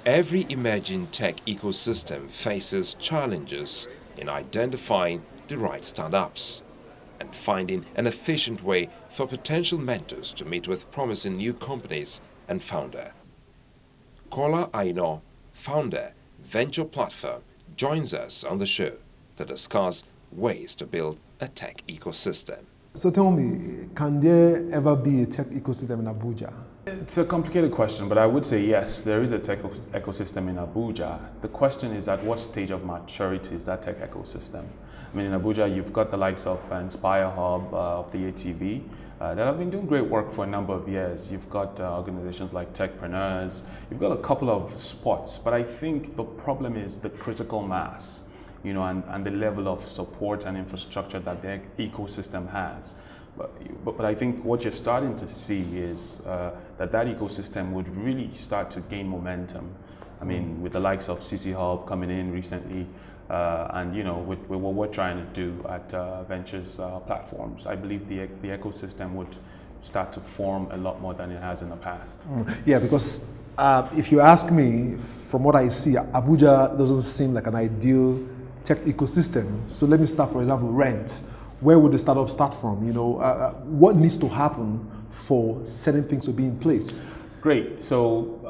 Every emerging tech ecosystem faces challenges in identifying the right startups and finding an efficient way for potential mentors to meet with promising new companies and founder. Kola Aino, founder, Venture Platform, joins us on the show to discuss ways to build a tech ecosystem. So tell me, can there ever be a tech ecosystem in Abuja? It's a complicated question, but I would say yes, there is a tech ecosystem in Abuja. The question is at what stage of maturity is that tech ecosystem? I mean, in Abuja, you've got the likes of Inspire Hub, of the ATV, that have been doing great work for a number of years. You've got organizations like Techpreneurs, you've got a couple of spots, but I think the problem is the critical mass, and the level of support and infrastructure that the ecosystem has. But I think what you're starting to see is that ecosystem would really start to gain momentum. I mean, with the likes of CC Hub coming in recently, and with what we're trying to do at Ventures platforms, I believe the ecosystem would start to form a lot more than it has in the past. Yeah, because if you ask me, from what I see, Abuja doesn't seem like an ideal tech ecosystem. So let me start, for example, rent. Where would the startup start from? What needs to happen for certain things to be in place? Great. So,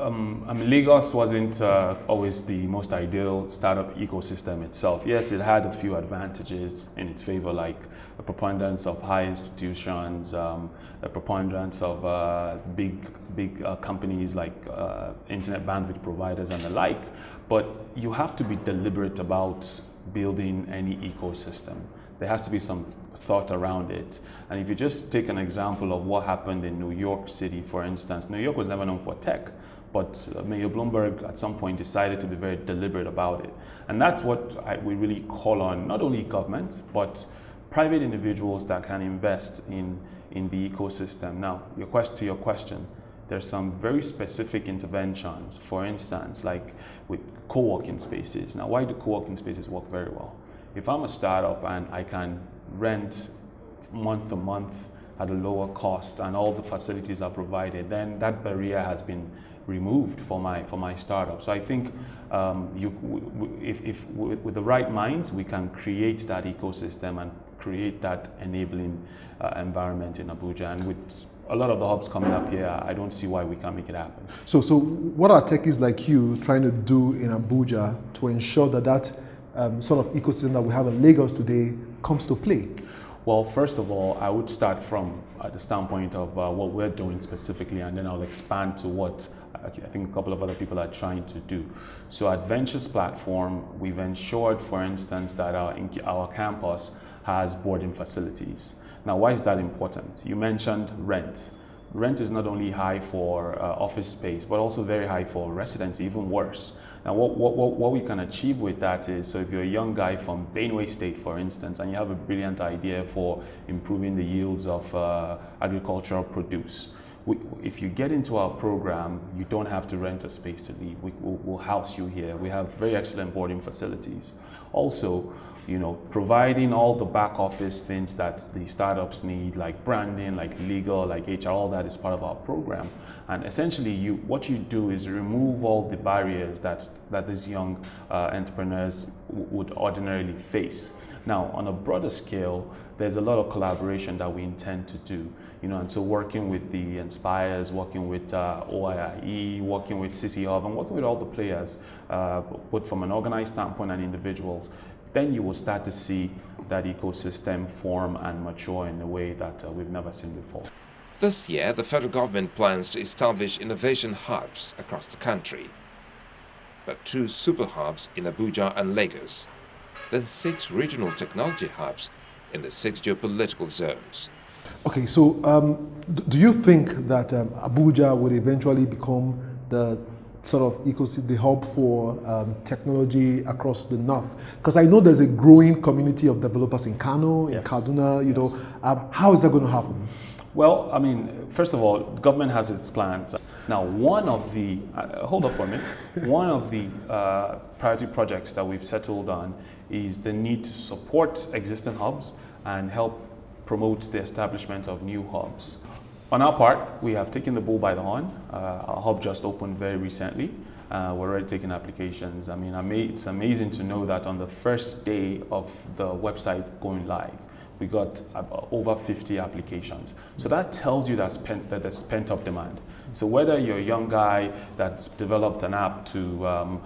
Lagos wasn't always the most ideal startup ecosystem itself. Yes, it had a few advantages in its favor, like a preponderance of high institutions, a preponderance of big companies like internet bandwidth providers and the like. But you have to be deliberate about building any ecosystem. There has to be some thought around it. And if you just take an example of what happened in New York City, for instance, New York was never known for tech, but Mayor Bloomberg at some point decided to be very deliberate about it. And that's what we really call on, not only government, but private individuals that can invest in the ecosystem. Now, to your question, there's some very specific interventions, for instance, like with co-working spaces. Now, why do co-working spaces work very well? If I'm a startup and I can rent month to month at a lower cost and all the facilities are provided, then that barrier has been removed for my startup. So I think if with the right minds, we can create that ecosystem and create that enabling environment in Abuja. And with a lot of the hubs coming up here, I don't see why we can't make it happen. So what are techies like you trying to do in Abuja to ensure that sort of ecosystem that we have in Lagos today comes to play? Well, first of all, I would start from the standpoint of what we're doing specifically, and then I'll expand to what I think a couple of other people are trying to do. So at Ventures Platform, we've ensured, for instance, that our campus has boarding facilities. Now, why is that important? You mentioned rent. Rent is not only high for office space, but also very high for residency, even worse. Now, what we can achieve with that is, so if you're a young guy from Benue State, for instance, and you have a brilliant idea for improving the yields of agricultural produce, if you get into our program, you don't have to rent a space to leave. We'll house you here. We have very excellent boarding facilities. Also, providing all the back office things that the startups need, like branding, like legal, like HR, all that is part of our program. And essentially, what you do is remove all the barriers that these young entrepreneurs would ordinarily face. Now, on a broader scale, there's a lot of collaboration that we intend to do, and so working with the Inspires, working with OIIE, working with CC Hub, and working with all the players, both from an organized standpoint and individuals, then you will start to see that ecosystem form and mature in a way that we've never seen before. This year, the federal government plans to establish innovation hubs across the country, but 2 super hubs in Abuja and Lagos, then 6 regional technology hubs in the 6 geopolitical zones. Okay, so do you think that Abuja would eventually become the sort of ecosystem, the hub for technology across the north? Because I know there's a growing community of developers in Kano, in Kaduna, how is that going to happen? Well, I mean, first of all, the government has its plans. Now, one of the, hold up for a minute, one of the priority projects that we've settled on is the need to support existing hubs and help promote the establishment of new hubs. On our part, we have taken the bull by the horn. Our hub just opened very recently, We're already taking applications. I mean, it's amazing to know that on the first day of the website going live, we got over 50 applications. So that tells you that there's pent-up demand. So whether you're a young guy that's developed an app to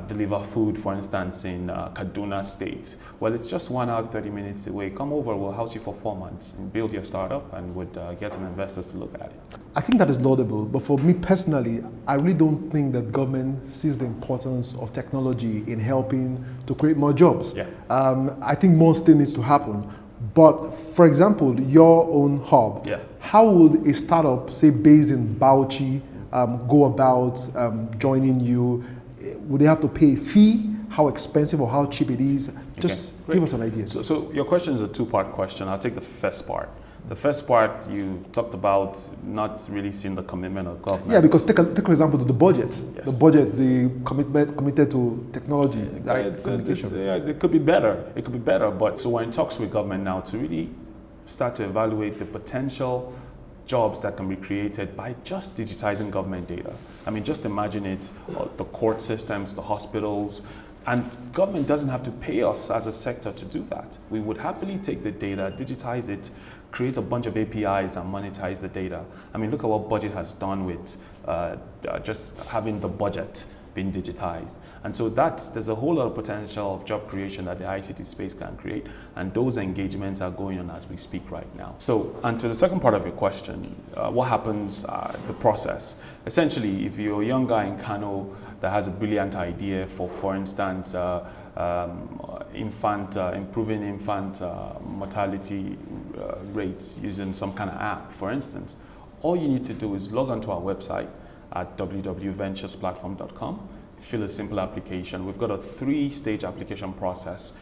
deliver food, for instance, in Kaduna State, well, it's just 1 hour, 30 minutes away. Come over, we'll house you for 4 months and build your startup and would get some investors to look at it. I think that is laudable, but for me personally, I really don't think that government sees the importance of technology in helping to create more jobs. Yeah. I think more still needs to happen. But for example, your own hub, Yeah. how would a startup, say based in Bauchi, go about joining you? Would they have to pay a fee? How expensive or how cheap it is? Just give us an idea. So your question is a two-part question. I'll take the first part. The first part, you've talked about not really seeing the commitment of government. Yeah, because take an example to the budget. Yes. The budget, the commitment committed to technology, communication. It could be better. It could be better. But so we're in talks with government now to really start to evaluate the potential jobs that can be created by just digitizing government data. I mean, just imagine it, the court systems, the hospitals, and government doesn't have to pay us as a sector to do that. We would happily take the data, digitize it, create a bunch of APIs and monetize the data. I mean, look at what budget has done with just having the budget being digitized. And so there's a whole lot of potential of job creation that the ICT space can create, and those engagements are going on as we speak right now. So, and to the second part of your question, what happens, the process? Essentially, if you're a young guy in Kano that has a brilliant idea for instance, improving infant mortality rates using some kind of app, for instance, all you need to do is log onto our website at www.venturesplatform.com, fill a simple application. We've got a 3-stage application process.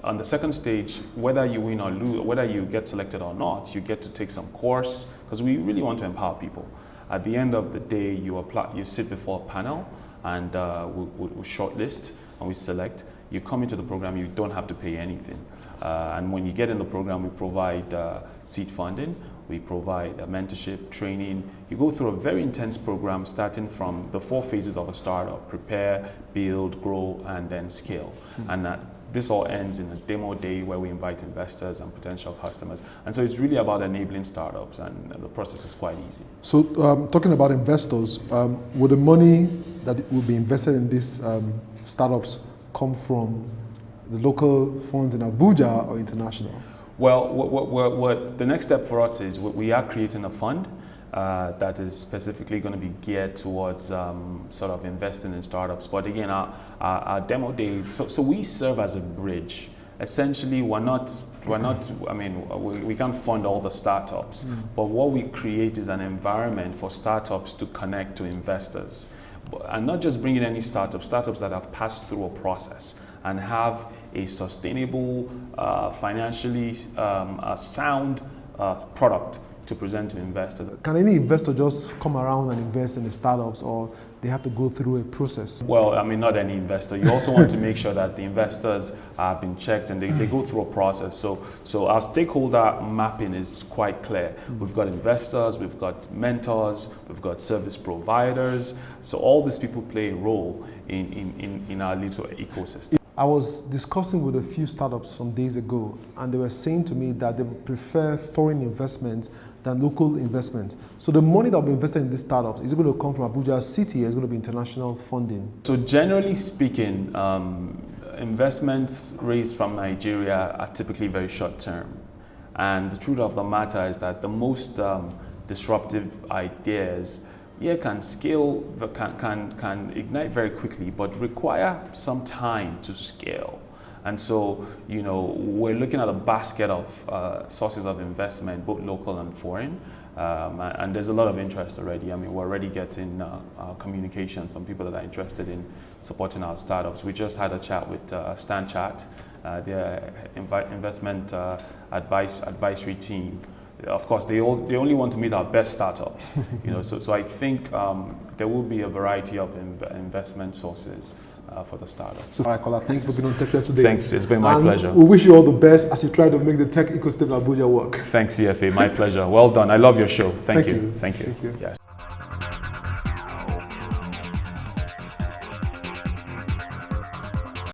On the second stage, whether you win or lose, whether you get selected or not, you get to take some course, because we really want to empower people. At the end of the day, you sit before a panel, and we'll shortlist and we select. You come into the program, you don't have to pay anything. And when you get in the program, we provide seed funding, we provide mentorship, training. You go through a very intense program starting from the 4 phases of a startup: prepare, build, grow, and then scale. And this all ends in a demo day where we invite investors and potential customers. And so it's really about enabling startups, and the process is quite easy. So talking about investors, would the money that will be invested in these startups come from the local funds in Abuja or international? Well, what the next step for us is we are creating a fund that is specifically going to be geared towards sort of investing in startups. But again, our demo days, so we serve as a bridge. Essentially, we're not, I mean, we can't fund all the startups, but what we create is an environment for startups to connect to investors. And not just bringing any startups that have passed through a process and have a sustainable, financially sound product to present to investors. Can any investor just come around and invest in the startups, or they have to go through a process? Well, I mean, not any investor. You also want to make sure that the investors have been checked and they go through a process. So our stakeholder mapping is quite clear. We've got investors, we've got mentors, we've got service providers. So all these people play a role in our little ecosystem. I was discussing with a few startups some days ago, and they were saying to me that they prefer foreign investments than local investment. So the money that will be invested in these startups, is it going to come from Abuja City, or is it going to be international funding? So generally speaking, investments raised from Nigeria are typically very short term. And the truth of the matter is that the most disruptive ideas can scale, can ignite very quickly, but require some time to scale. And so, you know, we're looking at a basket of sources of investment, both local and foreign. And there's a lot of interest already. I mean, we're already getting communication, some people that are interested in supporting our startups. We just had a chat with StanChat, their investment advisory team. Of course, they only want to meet our best startups, you know. So I think there will be a variety of investment sources for the startups. So, all right, Kola, thank you for being on Tech Plus today. Thanks, it's been my pleasure. We wish you all the best as you try to make the tech ecosystem in Abuja work. Thanks, CFA, my pleasure. Well done. I love your show. Thank you. Thank you. Yes.